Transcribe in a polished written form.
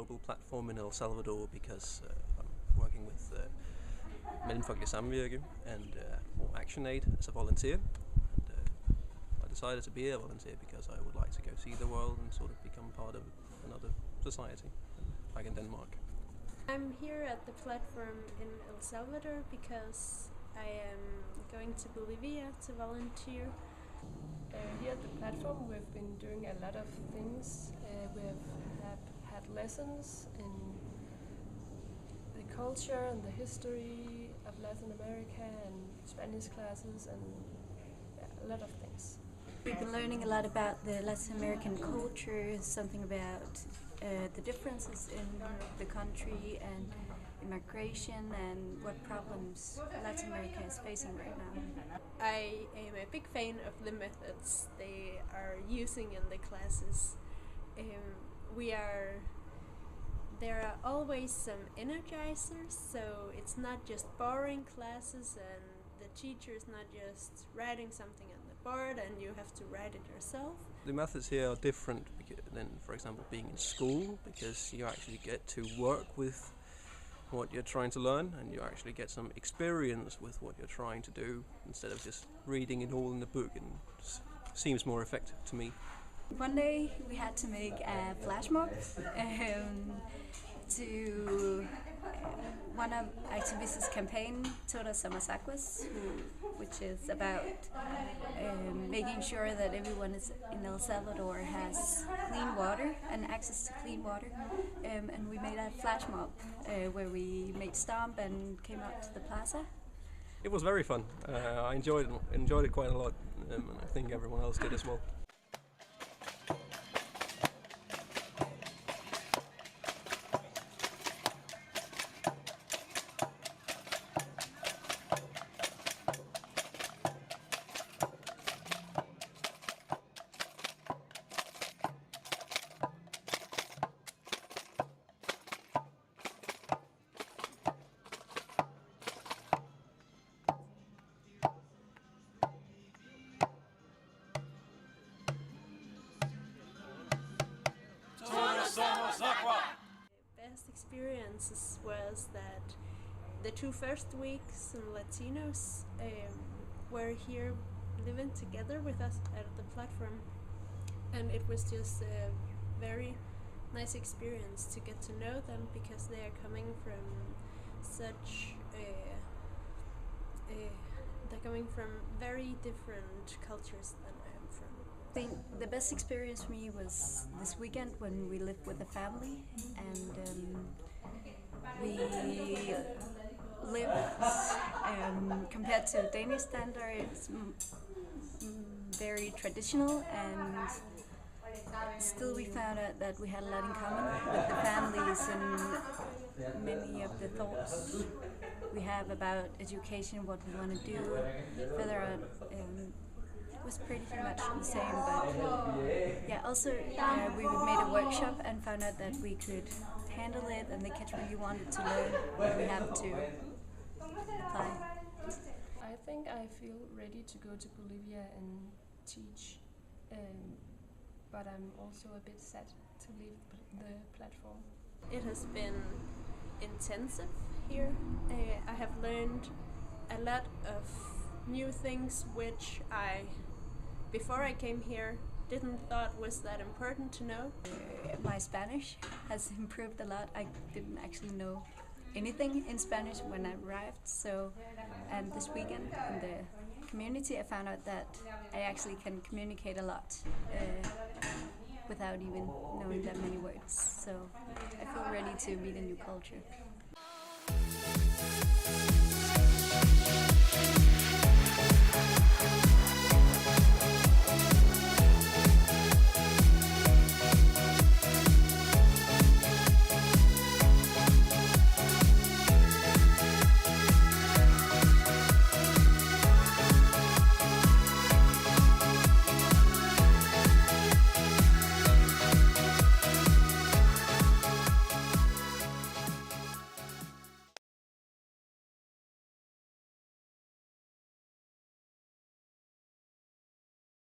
global platform in El Salvador because I'm working with Mellemfolkeligt Samvirke and Action Aid as a volunteer. And I decided to be a volunteer because I would like to go see the world and sort of become part of another society back in Denmark. I'm here at the platform in El Salvador because I am going to Bolivia to volunteer. Here at the platform we've been doing a lot of things. We have had lessons in the culture and the history of Latin America and Spanish classes and a lot of things. We've been learning a lot about the Latin American culture, something about the differences in the country and immigration and what problems Latin America is facing right now. I am a big fan of the methods they are using in the classes. There are always some energizers, so it's not just boring classes and the teacher is not just writing something on the board and you have to write it yourself. The methods here are different than, for example, being in school, because you actually get to work with what you're trying to learn and you actually get some experience with what you're trying to do instead of just reading it all in the book, and it seems more effective to me. One day we had to make a flash mob to one of Activists' campaign, Todas Somos Aguas, which is about making sure that everyone in El Salvador has clean water and access to clean water. And we made a flash mob where we made stomp and came out to the plaza. It was very fun. I enjoyed it quite a lot, and I think everyone else did as well. The best experiences was that the 2 first weeks some Latinos were here living together with us at the platform, and it was just a very nice experience to get to know them because they are coming from they're coming from very different cultures than I am from. I think the best experience for me was this weekend when we lived with a family, and we lived compared to Danish standards very traditional, and still we found out that we had a lot in common with the families and many of the thoughts we have about education, what we want to do further on. Was pretty much the same, but yeah, also we made a workshop and found out that we could handle it, and the kids really wanted to learn. We have to apply. I think I feel ready to go to Bolivia and teach, but I'm also a bit sad to leave the platform. It has been intensive here. I have learned a lot of new things which before I came here didn't thought was that important to know. My Spanish has improved a lot. I didn't actually know anything in Spanish when I arrived, and this weekend in the community I found out that I actually can communicate a lot without even knowing that many words. So I feel ready to meet a new culture.